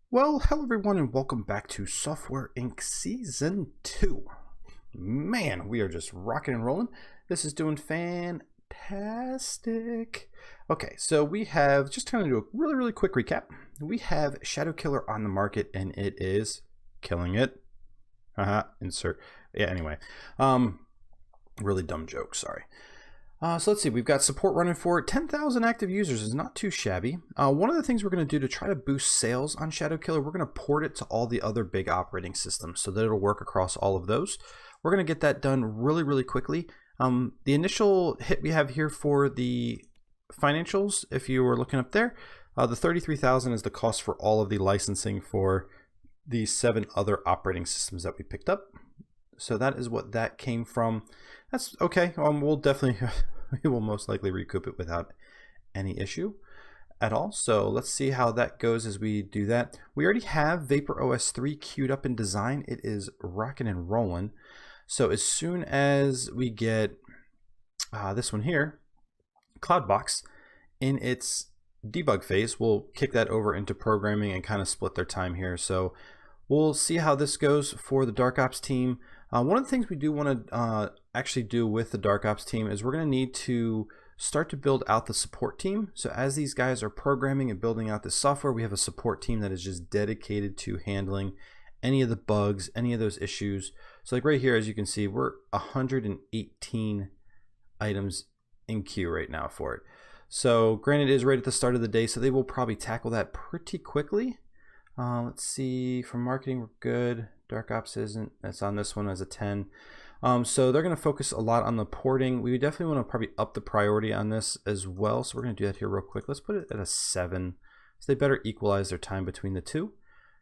Well, hello everyone and welcome back to Software Inc. Season 2. Man, we are just rocking and rolling. This is doing fantastic. Okay, so we have, just trying to do a really quick recap. We have Shadow Killer on the market and it is killing it. Insert. Yeah, anyway. Really dumb joke, sorry. So let's see, we've got support running for 10,000 active users is not too shabby. One of the things we're going to do to try to boost sales on Shadow Killer, we're going to port it to all the other big operating systems so that it'll work across all of those. We're going to get that done really quickly. The initial hit we have here for the financials, if you were looking up there, the 33,000 is the cost for all of the licensing for the 7 other operating systems that we picked up. So that is what that came from. That's okay. We'll definitely, we will most likely recoup it without any issue at all. So let's see how that goes as we do that. We already have Vapor OS 3 queued up in design. It is rocking and rolling. So as soon as we get this one here, Cloudbox, in its debug phase, we'll kick that over into programming and kind of split their time here. So we'll see how this goes for the Dark Ops team. One of the things we do want to actually do with the Dark Ops team is we're going to need to start to build out the support team. So as these guys are programming and building out this software, we have a support team that is just dedicated to handling any of the bugs, any of those issues. So like right here, as you can see, we're 118 items in queue right now for it. So granted, it is right at the start of the day, so they will probably tackle that pretty quickly. Let's see, for marketing, we're good. Dark Ops isn't, that's on this one as a 10. So they're going to focus a lot on the porting. We definitely want to probably up the priority on this as well. So we're going to do that here real quick. Let's put it at a 7. So they better equalize their time between the two,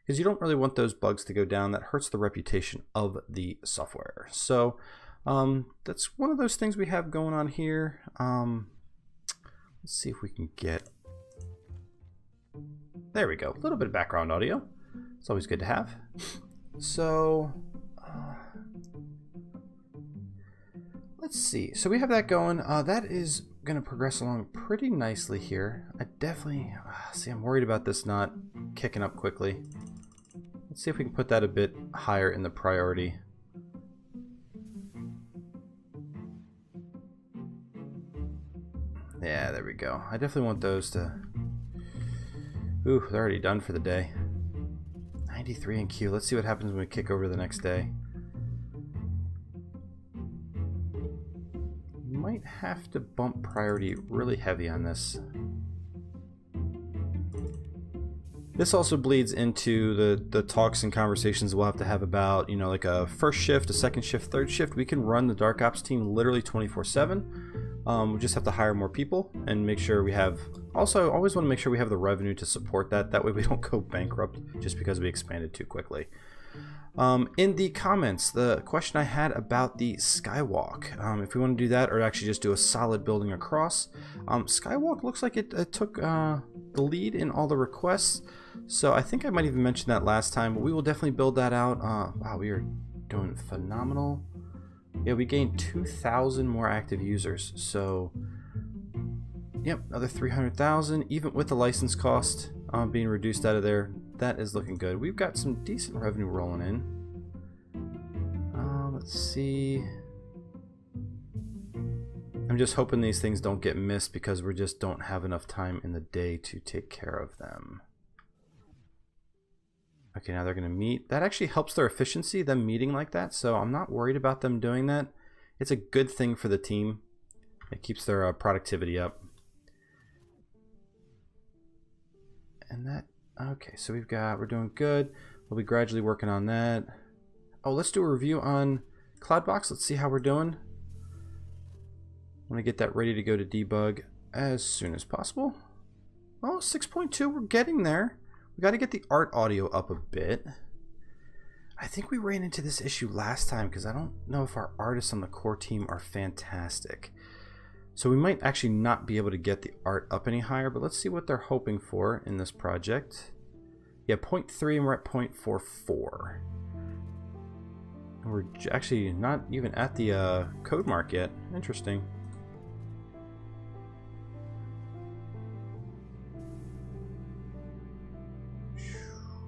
because you don't really want those bugs to go down. That hurts the reputation of the software. So that's one of those things we have going on here. Let's see if we can get, there we go, a little bit of background audio. It's always good to have. So let's see. So we have that going. That is going to progress along pretty nicely here. I definitely see. I'm worried about this not kicking up quickly. Let's see if we can put that a bit higher in the priority. Yeah, there we go. I definitely want those to. Ooh, they're already done for the day. 93 in queue. Let's see what happens when we kick over to the next day. Might have to bump priority really heavy on this. This also bleeds into the talks and conversations we'll have to have about, you know, like a first shift, a second shift, third shift. We can run the Dark Ops team literally 24/7. We just have to hire more people and make sure we have, also always want to make sure we have the revenue to support that. That way we don't go bankrupt just because we expanded too quickly. In the comments, the question I had about the Skywalk, if we want to do that or actually just do a solid building across. Skywalk looks like it took the lead in all the requests. So I think I might even mention that last time, but we will definitely build that out. Wow, we are doing phenomenal. Yeah, we gained 2,000 more active users. So, yep, another 300,000, even with the license cost being reduced out of there. That is looking good. We've got some decent revenue rolling in. Let's see. I'm just hoping these things don't get missed because we just don't have enough time in the day to take care of them. Okay, now they're going to meet. That actually helps their efficiency, them meeting like that. So I'm not worried about them doing that. It's a good thing for the team. It keeps their productivity up. And that, okay, so we're doing good. We'll be gradually working on that. Oh, let's do a review on Cloudbox. Let's see how we're doing. I want to get that ready to go to debug as soon as possible. Oh, 6.2, we're getting there. We got to get the art audio up a bit. I think we ran into this issue last time because I don't know if our artists on the core team are fantastic. So we might actually not be able to get the art up any higher, but let's see what they're hoping for in this project. Yeah, 0.3 and we're at 0.44. And we're actually not even at the code mark yet. Interesting.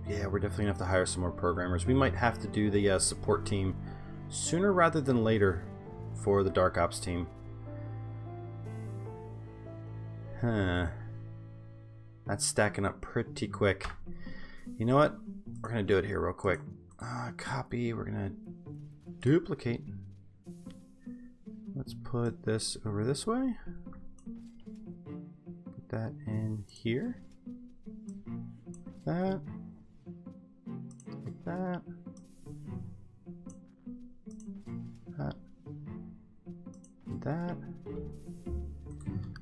Yeah, we're definitely gonna have to hire some more programmers. We might have to do the support team sooner rather than later for the Dark Ops team. Huh. That's stacking up pretty quick. You know what? We're gonna do it here real quick. Copy. We're gonna duplicate. Let's put this over this way. Put that in here. That. Like that. That. That.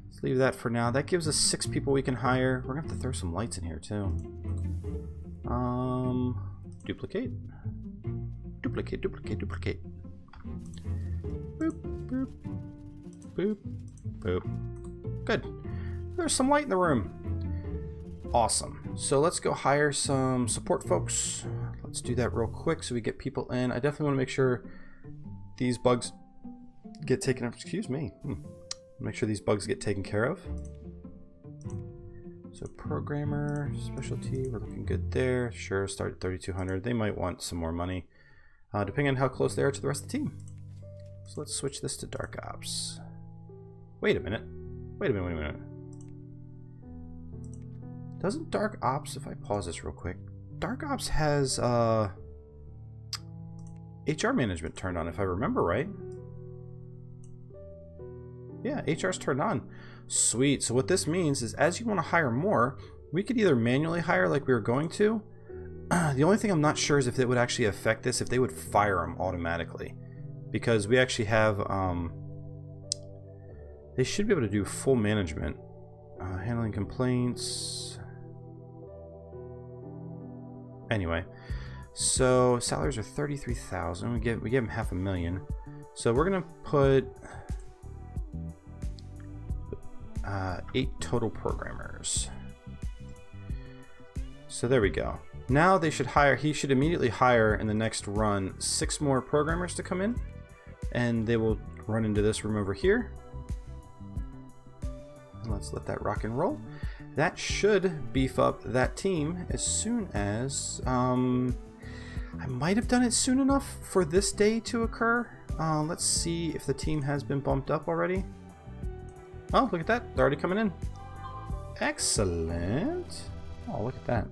Let's leave that for now. That gives us 6 people we can hire. We're gonna have to throw some lights in here too. Duplicate. Duplicate, duplicate, duplicate. Boop, boop, boop, boop. Good. There's some light in the room. Awesome. So let's go hire some support folks. Let's do that real quick so we get people in. I definitely want to make sure these bugs get taken up. Excuse me. Make sure these bugs get taken care of. So programmer, specialty, we're looking good there. Sure, start at 3,200. They might want some more money, depending on how close they are to the rest of the team. So let's switch this to Dark Ops. Wait a minute. Wait a minute, wait a minute. Doesn't Dark Ops, if I pause this real quick, Dark Ops has HR management turned on, if I remember right. Yeah, HR's turned on. Sweet. So what this means is as you want to hire more, we could either manually hire like we were going to. The only thing I'm not sure is if it would actually affect this, if they would fire them automatically. Because we actually have, they should be able to do full management. Handling complaints. Anyway, so salaries are 33,000. We give them $500,000. So we're gonna put 8 total programmers. So there we go. Now they should hire, he should immediately hire in the next run 6 more programmers to come in, and they will run into this room over here. And let's let that rock and roll. That should beef up that team as soon as I might have done it soon enough for this day to occur. Let's see if the team has been bumped up already. Oh, look at that. They're already coming in. Excellent. Oh, look at that.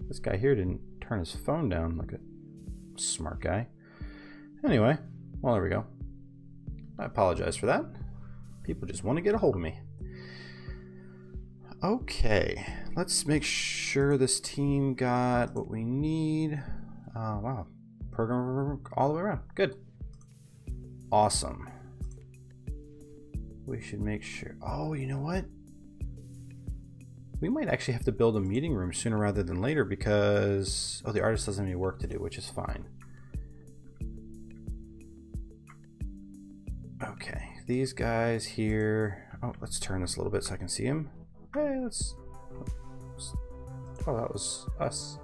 This guy here didn't turn his phone down like a smart guy. Anyway, well, there we go. I apologize for that. People just want to get a hold of me. Okay, let's make sure this team got what we need. Wow, program all the way around. Good. Awesome. We should make sure. Oh, you know what? We might actually have to build a meeting room sooner rather than later because, oh, the artist doesn't have any work to do, which is fine. Okay, these guys here. Oh, let's turn this a little bit so I can see him. Hey, let's. Oh, that was us.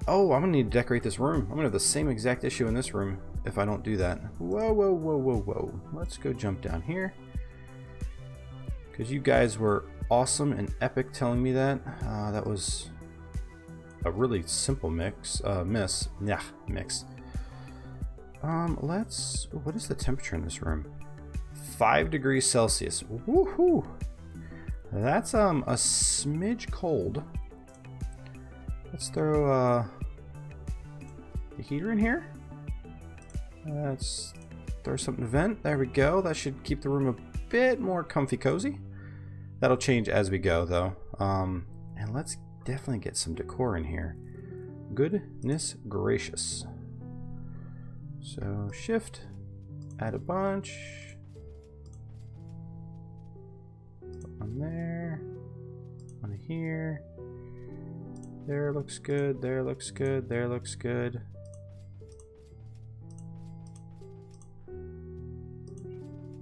Oh, I'm gonna need to decorate this room. I'm gonna have the same exact issue in this room if I don't do that. Whoa, whoa, whoa, whoa, whoa. Let's go jump down here. Because you guys were awesome and epic telling me that. That was a really simple mix. Mix. Let's. What is the temperature in this room? 5 degrees Celsius. Woohoo! That's a smidge cold. Let's throw the heater in here. Let's throw something to vent. There we go. That should keep the room a bit more comfy cozy. That'll change as we go though. And let's definitely get some decor in here. Goodness gracious. So shift, add a bunch. One there, one here. There looks good, there looks good, there looks good.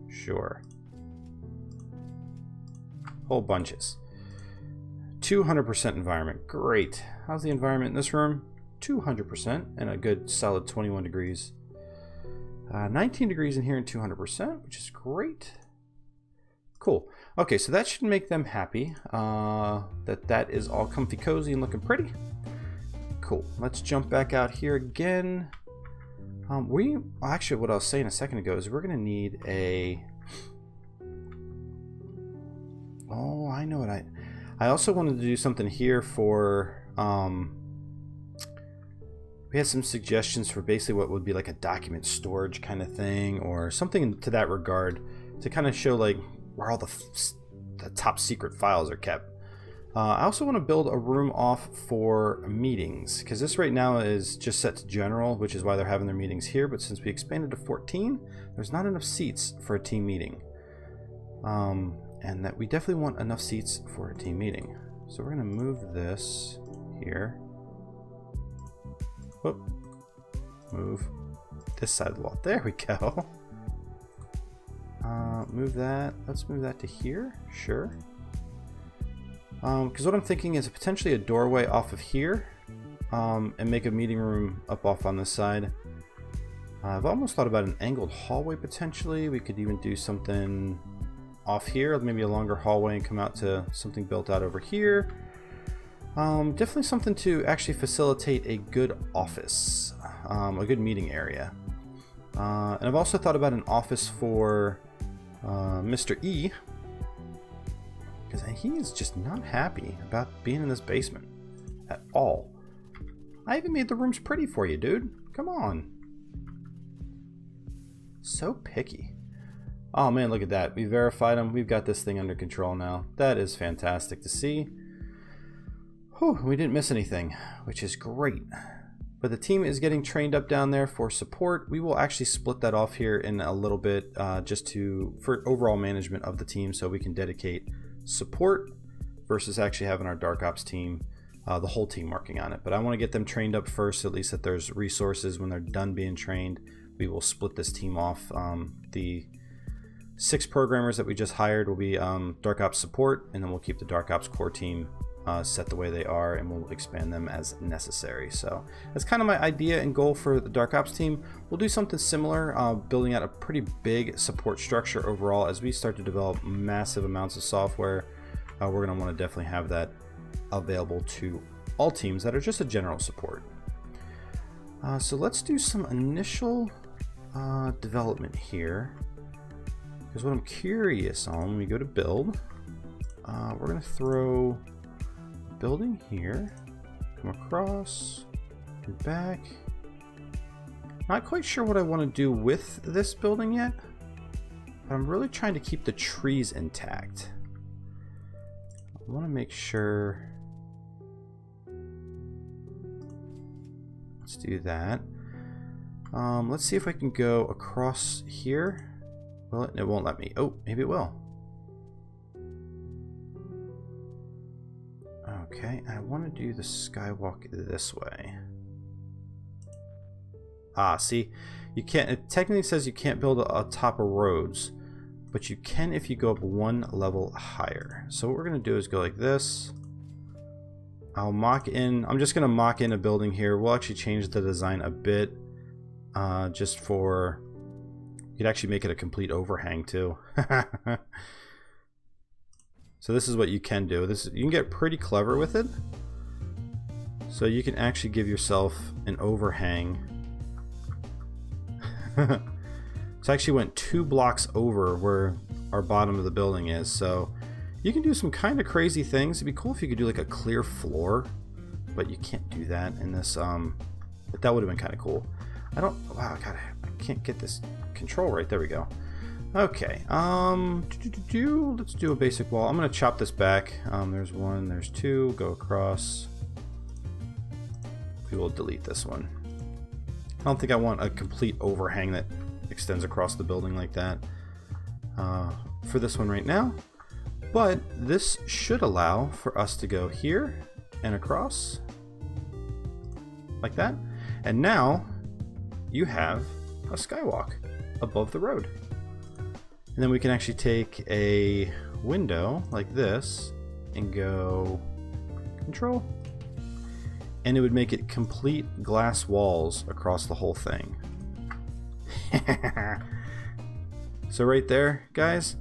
Sure. Whole bunches. 200% environment. Great. How's the environment in this room? 200% and a good solid 21 degrees. 19 degrees in here and 200%, which is great. Cool. Okay, so that should make them happy. That is all comfy cozy and looking pretty. cool. Let's jump back out here again. Actually, what I was saying a second ago is we're going to need a... Oh, I know what I also wanted to do something here for... we had some suggestions for basically what would be like a document storage kind of thing, or something to that regard, to kind of show like where all the top secret files are kept. I also want to build a room off for meetings, because this right now is just set to general, which is why they're having their meetings here. But since we expanded to 14, there's not enough seats for a team meeting. And that we definitely want enough seats for a team meeting. So we're going to move this here. Whoop. Move this side of the wall. There we go. Move that. Let's move that to here. Sure. Because what I'm thinking is potentially a doorway off of here, and make a meeting room up off on this side. I've almost thought about an angled hallway potentially. We could even do something off here, maybe a longer hallway, and come out to something built out over here. Definitely something to actually facilitate a good office, a good meeting area. And I've also thought about an office for Mr. E, because he is just not happy about being in this basement at all. I even made the rooms pretty for you, dude. Come on. So picky. Oh man, look at that. We verified him. We've got this thing under control now. That is fantastic to see. Whew, we didn't miss anything, which is great. But the team is getting trained up down there for support. We will actually split that off here in a little bit, just for overall management of the team, so we can dedicate support versus actually having our Dark Ops team, the whole team working on it. But I want to get them trained up first, at least that there's resources. When they're done being trained, we will split this team off. The 6 programmers that we just hired will be Dark Ops support, and then we'll keep the Dark Ops core team set the way they are, and we'll expand them as necessary. So that's kind of my idea and goal for the Dark Ops team. We'll do something similar, building out a pretty big support structure overall. As we start to develop massive amounts of software, we're going to want to definitely have that available to all teams that are just a general support. So let's do some initial development here, because what I'm curious on, when we go to build, we're going to throw building here, come across and back. Not quite sure what I want to do with this building yet, but I'm really trying to keep the trees intact. I want to make sure. Let's do that. Let's see if I can go across here. Well, it won't let me. Oh, maybe it will. Okay, I want to do the skywalk this way. Ah, see, you can't. It technically says you can't build a top of roads, but you can if you go up 1 level higher. So what we're going to do is go like this. I'll mock in. I'm just going to mock in a building here. We'll actually change the design a bit, just for. You could actually make it a complete overhang too. So this is what you can do. You can get pretty clever with it. So you can actually give yourself an overhang. So I actually went 2 blocks over where our bottom of the building is. So you can do some kind of crazy things. It'd be cool if you could do like a clear floor, but you can't do that in this. But that would have been kind of cool. Wow, God, I can't get this control right. There we go. Okay, let's do a basic wall. I'm going to chop this back. There's 1, there's 2, go across. We will delete this one. I don't think I want a complete overhang that extends across the building like that for this one right now. But this should allow for us to go here and across like that. And now you have a skywalk above the road. And then we can actually take a window like this and go control. And it would make it complete glass walls across the whole thing. So right there, guys,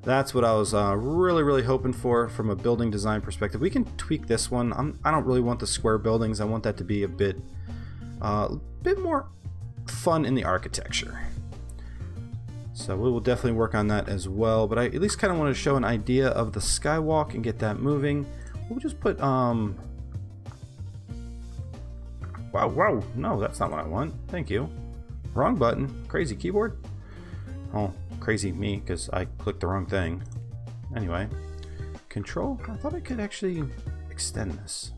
That's what I was really hoping for from a building design perspective. We can tweak this one. I don't really want the square buildings. I want that to be a bit more fun in the architecture. So we will definitely work on that as well. But I at least kind of want to show an idea of the skywalk and get that moving. We'll just put wow, no, that's not what I want. Thank you. Wrong button. Crazy keyboard. Oh, crazy me, because I clicked the wrong thing. Anyway, control. I thought I could actually extend this.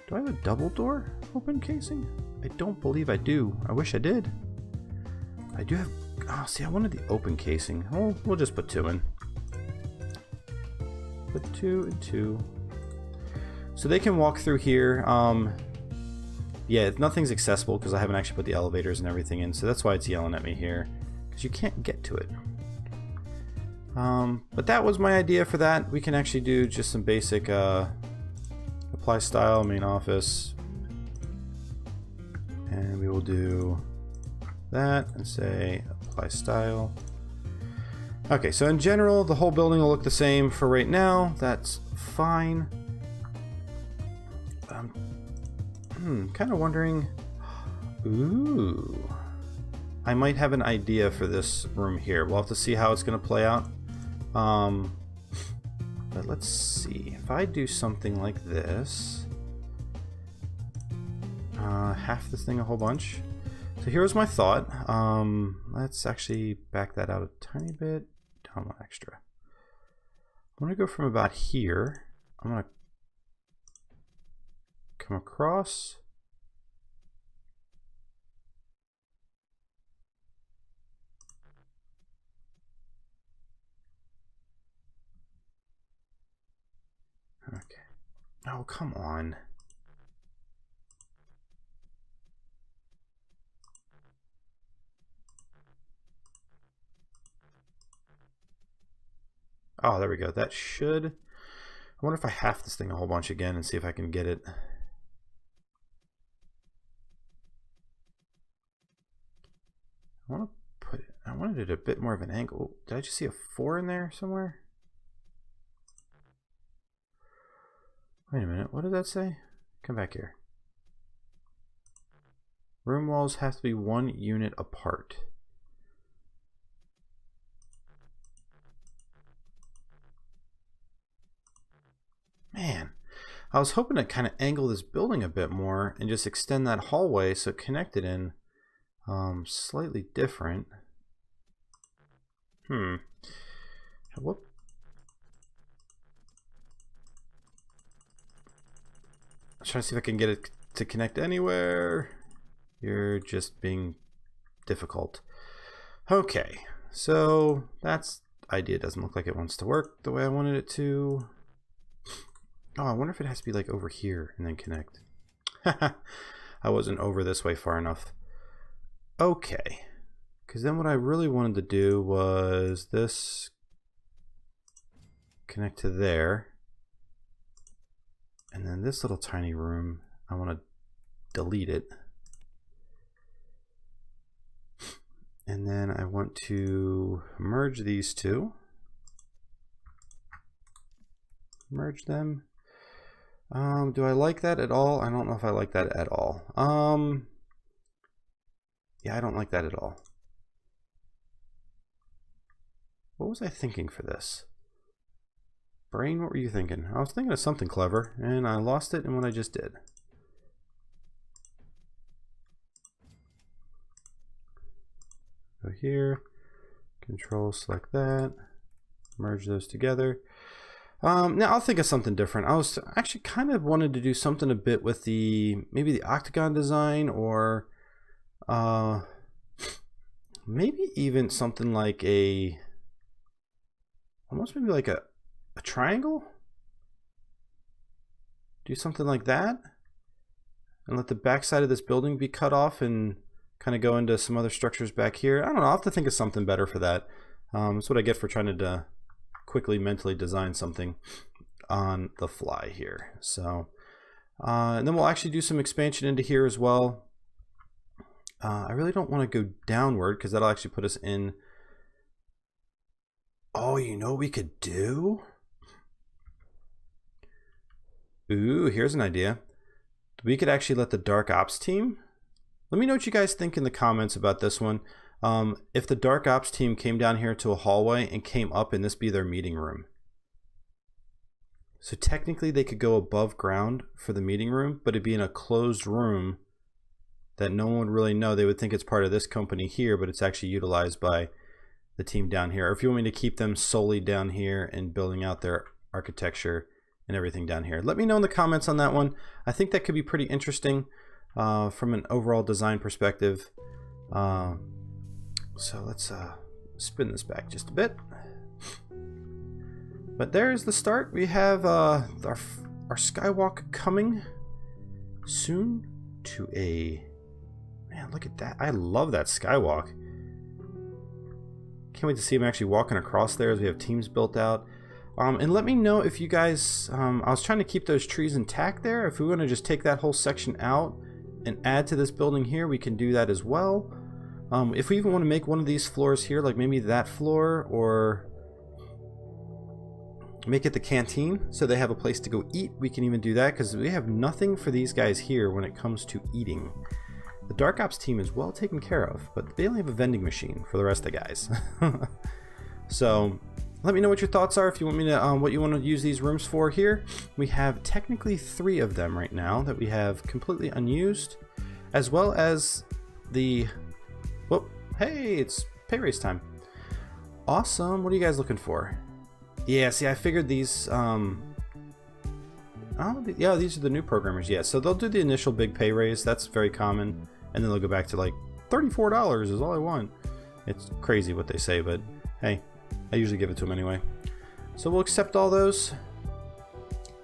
Do I have a double door open casing? I don't believe I do. I wish I did. I do have. Oh, see, I wanted the open casing. Oh, we'll just put 2 in. Put 2 and 2. So they can walk through here. Yeah, nothing's accessible because I haven't actually put the elevators and everything in. So that's why it's yelling at me here. Because you can't get to it. But that was my idea for that. We can actually do just some basic apply style, main office. And we will do that and say apply style. Okay, so in general, the whole building will look the same for right now. That's fine. Kind of wondering. Ooh. I might have an idea for this room here. We'll have to see how it's going to play out. But let's see. If I do something like this, half this thing a whole bunch. So here's my thought. Let's actually back that out a tiny bit. Down one extra. I'm going to go from about here. I'm going to come across. Okay. Oh, come on. Oh, there we go. That should. I wonder if I half this thing a whole bunch again and see if I can get it. I wanted it a bit more of an angle. Did I just see a 4 in there somewhere? Wait a minute. What did that say? Come back here. Room walls have to be 1 unit apart. Man, I was hoping to kind of angle this building a bit more and just extend that hallway so it connected in slightly different. What? I'm trying to see if I can get it to connect anywhere. You're just being difficult. Okay, so that's idea doesn't look like it wants to work the way I wanted it to. Oh, I wonder if it has to be like over here and then connect. I wasn't over this way far enough. Okay, because then what I really wanted to do was this connect to there. And then this little tiny room, I want to delete it. And then I want to merge these two. Merge them. Do I like that at all? I don't know if I like that at all. Yeah, I don't like that at all. What was I thinking for this? Brain, what were you thinking? I was thinking of something clever, and I lost it in what I just did. Go here, control, select that, merge those together. Now I'll think of something different. I was actually kind of wanted to do something a bit with maybe the octagon design, or maybe even something like almost maybe like a triangle. Do something like that, and let the back side of this building be cut off and kind of go into some other structures back here. I don't know. I'll have to think of something better for that. That's what I get for trying to quickly mentally design something on the fly here. So and then we'll actually do some expansion into here as well. I really don't want to go downward because that'll actually put us in Oh, you know what we could do? Ooh, here's an idea. We could actually let the Dark Ops team. Let me know what you guys think in the comments about this one. If the Dark Ops team came down here to a hallway and came up and this be their meeting room. So technically they could go above ground for the meeting room, but it'd be in a closed room that no one would really know. They would think it's part of this company here, but it's actually utilized by the team down here. Or if you want me to keep them solely down here and building out their architecture and everything down here. Let me know in the comments on that one. I think that could be pretty interesting from an overall design perspective. So let's spin this back just a bit. But there's the start. We have our skywalk coming soon to a... Man, look at that. I love that skywalk. Can't wait to see him actually walking across there as we have teams built out. And let me know if you guys... I was trying to keep those trees intact there. If we want to just take that whole section out and add to this building here, we can do that as well. If we even want to make one of these floors here, like maybe that floor, or make it the canteen so they have a place to go eat, we can even do that, because we have nothing for these guys here when it comes to eating. The Dark Ops team is well taken care of, but they only have a vending machine for the rest of the guys. So let me know what your thoughts are. If you want me to what you want to use these rooms for here. We have technically 3 of them right now that we have completely unused, as well as the... Whoop, hey, it's pay raise time. Awesome. What are you guys looking for? Yeah, see, I figured these yeah, these are the new programmers. Yeah, so they'll do the initial big pay raise. That's very common, and then they'll go back to like $34 is all I want. It's crazy what they say, but hey, I usually give it to them anyway. So we'll accept all those.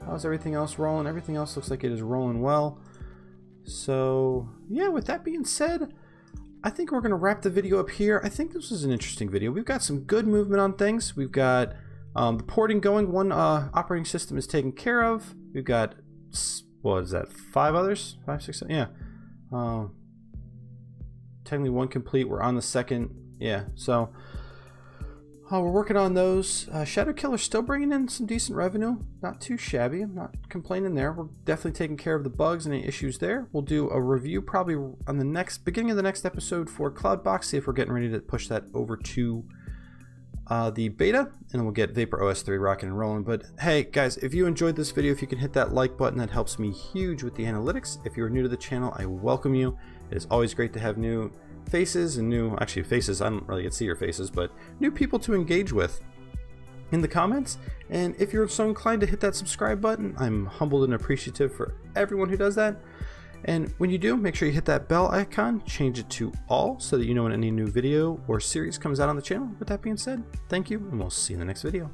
How's everything else rolling? Everything else looks like it is rolling well. So yeah, with that being said, I think we're going to wrap the video up here. I think this was an interesting video. We've got some good movement on things. We've got the porting going. One operating system is taken care of. We've got, what is that, 5 others? 5, 6, 7, yeah. Technically 1 complete. We're on the 2nd. Yeah, so we're working on those. Shadow Killer's still bringing in some decent revenue. Not too shabby. I'm not complaining there. We're definitely taking care of the bugs and any issues there. We'll do a review probably on the beginning of the next episode for Cloudbox. See if we're getting ready to push that over to the beta, and then we'll get Vapor OS 3 rocking and rolling. But hey guys, if you enjoyed this video, if you can hit that like button, that helps me huge with the analytics. If you're new to the channel, I welcome you. It is always great to have new faces and actually faces, I don't really get to see your faces, but new people to engage with in the comments. And if you're so inclined to hit that subscribe button, I'm humbled and appreciative for everyone who does that. And when you do, make sure you hit that bell icon, change it to all so that you know when any new video or series comes out on the channel. With that being said, thank you, and we'll see you in the next video.